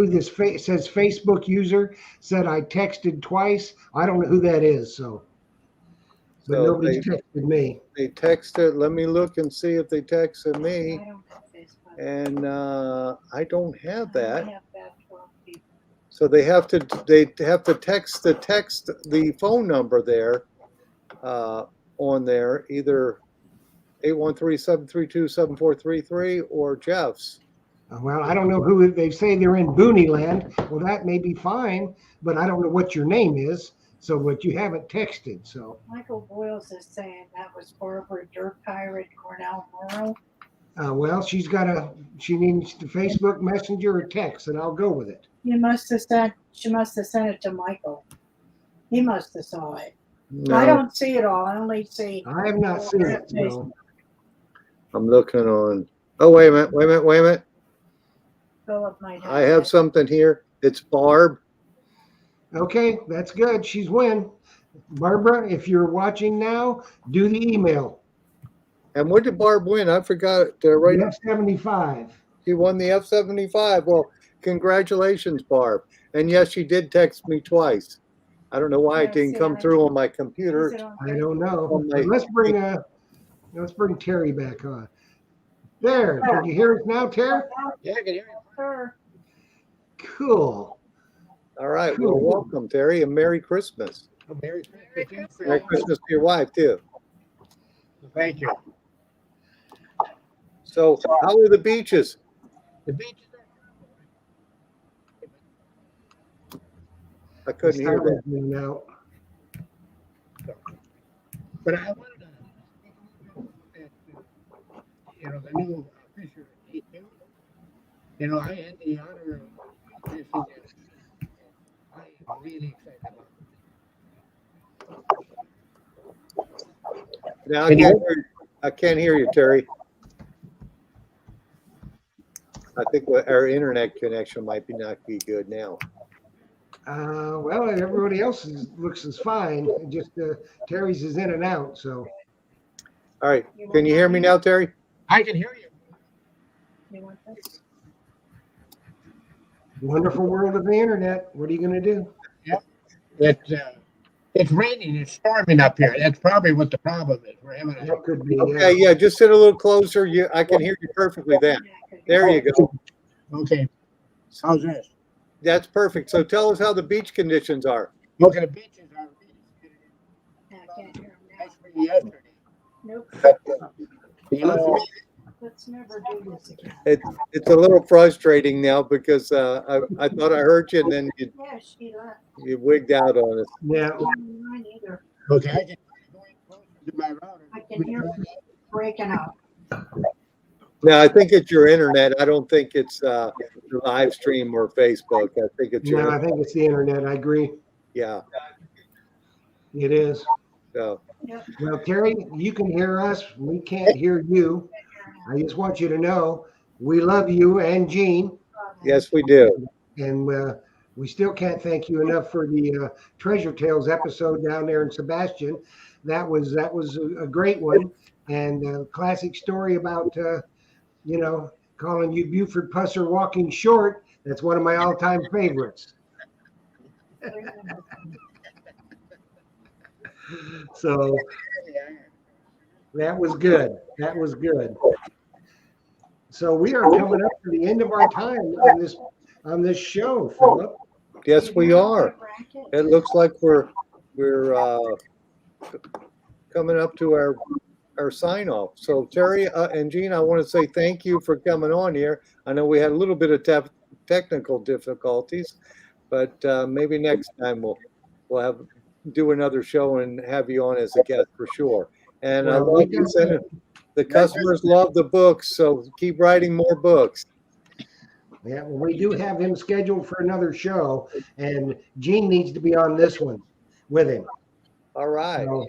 this says Facebook user said I texted twice. I don't know who that is. But nobody's texted me. They texted. Let me look and see if they texted me. I don't have Facebook. And I don't have I that. only have that 12 people. So they have to text the phone number there on there, either 813-732-7433 or Jeff's. Well, I don't know who they say they're in Booney Land. Well, that may be fine, but I don't know what your name is. So, but you haven't texted. So, Michael Boyles is saying that was Barbara Dirt Pirate Cornell Morrow. well, she needs the Facebook Messenger or text, and I'll go with it. She must have sent it to Michael. He must have saw it. No, I don't see it all. I only see. I have not seen it. No. I'm looking on. Oh, wait a minute. Philip might have. I have it. something here. It's Barb. Okay, that's good. She's win. Barbara, if you're watching now, do the email. And what did Barb win? I forgot. Right. The F-75. She won the F-75. Well, congratulations, Barb. And yes, she did text me twice. I don't know why it didn't come through on my computer. I don't know. Let's bring Terry back on. There. Can you hear us now, Terry? Yeah, I can hear you. Cool. All right. Well, welcome, Terry, and Merry Christmas. Merry Christmas. Merry Christmas to your wife, too. Thank you. So, how are the beaches? The beaches I couldn't hear that. Now. But I wanted to, the new Fisher T2. I had the honor of fishing it. I am really excited about it. Now, I can't hear you, Terry. I think our internet connection might not be good now. Well, everybody else looks as fine. Just Terry's is in and out. So. All right. Can you hear me now, Terry? I can hear you. You want this? Wonderful world of the internet. What are you going to do? Yep. It's raining. It's storming up here. That's probably what the problem is. We're having That could be. Okay. Yeah. Just sit a little closer. I can hear you perfectly then. There you go. Okay. How's this? That's perfect. So tell us how the beach conditions are. Look at the beaches are I can't hear him nice for yesterday. Nope. Let's never do this again. It's a little frustrating now because I thought I heard you and then Yeah, she left. you wigged out on us. Yeah. Mine either. Okay, I can go closer to my router. I can hear it breaking up. No, I think it's your internet. I don't think it's the live stream or Facebook. I think it's your. No, I think it's the internet. I agree. Yeah. It is. So. Well, Terry, you can hear us. We can't hear you. I just want you to know we love you and Jean. Yes, we do. And we still can't thank you enough for the Treasure Tales episode down there in Sebastian. That was a great one, and a classic story about calling you Buford Pusser walking short. That's one of my all-time favorites. So that was good. That was good. So we are coming up to the end of our time on this show, Philip. Yes, we are. It looks like we're coming up to our sign off. So Terry and Jean, I want to say thank you for coming on here. I know we had a little bit of technical difficulties, but maybe next time we'll do another show and have you on as a guest for sure. And like you said, the customers love the books, so keep writing more books. Yeah, well, we do have him scheduled for another show, and Gene needs to be on this one with him. All right. So,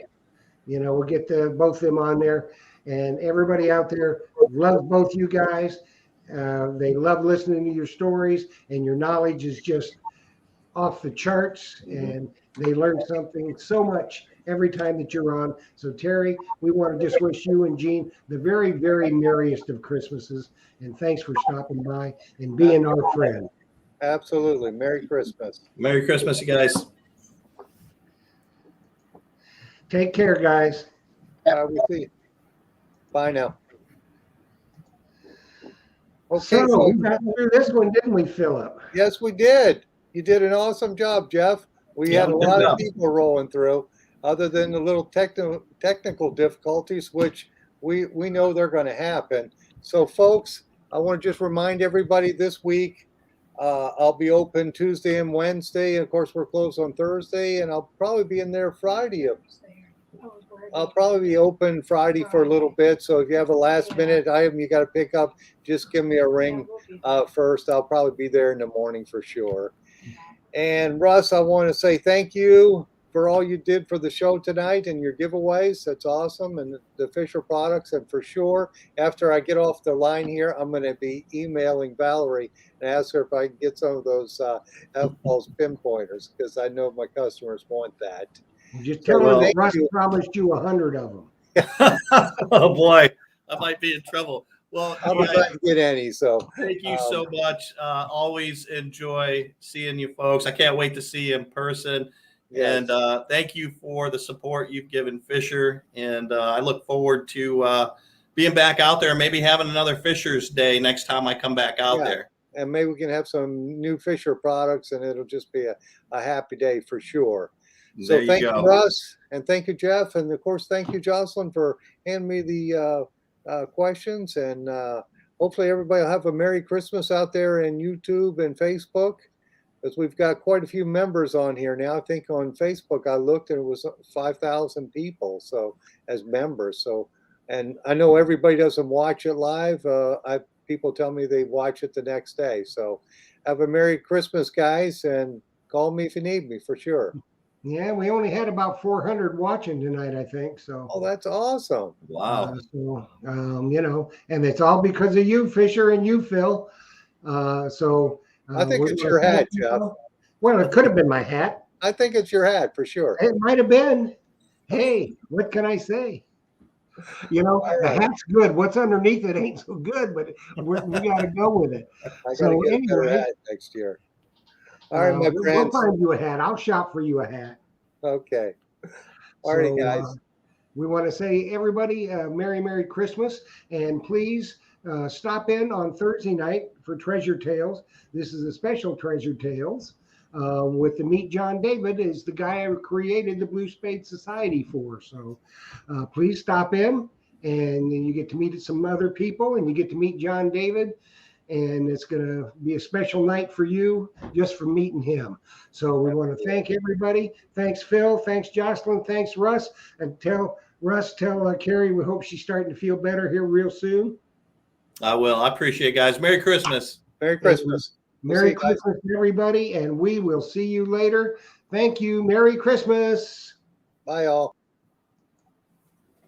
we'll get both of them on there, and everybody out there loves both you guys. They love listening to your stories, and your knowledge is just off the charts, and they learn something so much every time that you're on. So Terry, we want to just wish you and Jean the very, very merriest of Christmases, and thanks for stopping by and being our friend. Absolutely. Merry Christmas. Merry Christmas, you guys. Take care, guys. We'll see you. Bye now. Okay, so we got through this one, didn't we, Philip? Yes, we did. You did an awesome job, Jeff. We had a lot of people rolling through, other than the little technical difficulties, which we know they're going to happen. So, folks, I want to just remind everybody this week, I'll be open Tuesday and Wednesday. Of course, we're closed on Thursday, and I'll probably be in there Friday. I'll probably be open Friday for a little bit. So if you have a last minute item you got to pick up, just give me a ring first. I'll probably be there in the morning for sure. And Russ, I want to say thank you for all you did for the show tonight and your giveaways. That's awesome. And the Fisher products. And for sure, after I get off the line here, I'm going to be emailing Valerie and ask her if I can get some of those F-Pulse pinpointers, because I know my customers want that. Just tell her that thank Russ you. promised you 100 of them. Oh boy, I might be in trouble. Well, I'm you not guys, going to get any. So thank you so much. Always enjoy seeing you folks. I can't wait to see you in person. yes. And thank you for the support you've given Fisher. And I look forward to being back out there, maybe having another Fisher's Day next time I come back out Yeah. there. And maybe we can have some new Fisher products, and it'll just be a happy day for sure. So There you thank you, go. Russ, and thank you, Jeff, and of course, thank you, Jocelyn, for handing me the questions. And hopefully, everybody will have a Merry Christmas out there in YouTube and Facebook, because we've got quite a few members on here now. I think on Facebook, I looked and it was 5,000 people, so as members. So, and I know everybody doesn't watch it live. People tell me they watch it the next day. So, have a Merry Christmas, guys, and call me if you need me for sure. Yeah, we only had about 400 watching tonight, I think. So, Oh, that's awesome. Wow. and it's all because of you, Fisher, and you, Phil. I think we're it's gonna your hat, thank you, Jeff. Phil. Well, it could have been my hat. I think it's your hat for sure. It might have been. Hey, what can I say? The hat's good. What's underneath it ain't so good, but we got to go with it. I got to So get a better anyway, hat next year. All right, my we'll friends. find you a hat. I'll shop for you a hat. Okay. All right, So, guys. we want to say, everybody, Merry Christmas. And please stop in on Thursday night for Treasure Tales. This is a special Treasure Tales with the Meet John David, is the guy I created the Blue Spade Society for. So please stop in, and then you get to meet some other people, and you get to meet John David. And it's going to be a special night for you just for meeting him. So we want to thank everybody. Thanks, Phil. Thanks, Jocelyn. Thanks, Russ. And tell Carrie we hope she's starting to feel better here real soon. I will. I appreciate it, guys. Merry Christmas. Merry Christmas. Merry Christmas, everybody. And we will see you later. Thank you. Merry Christmas. Bye, all.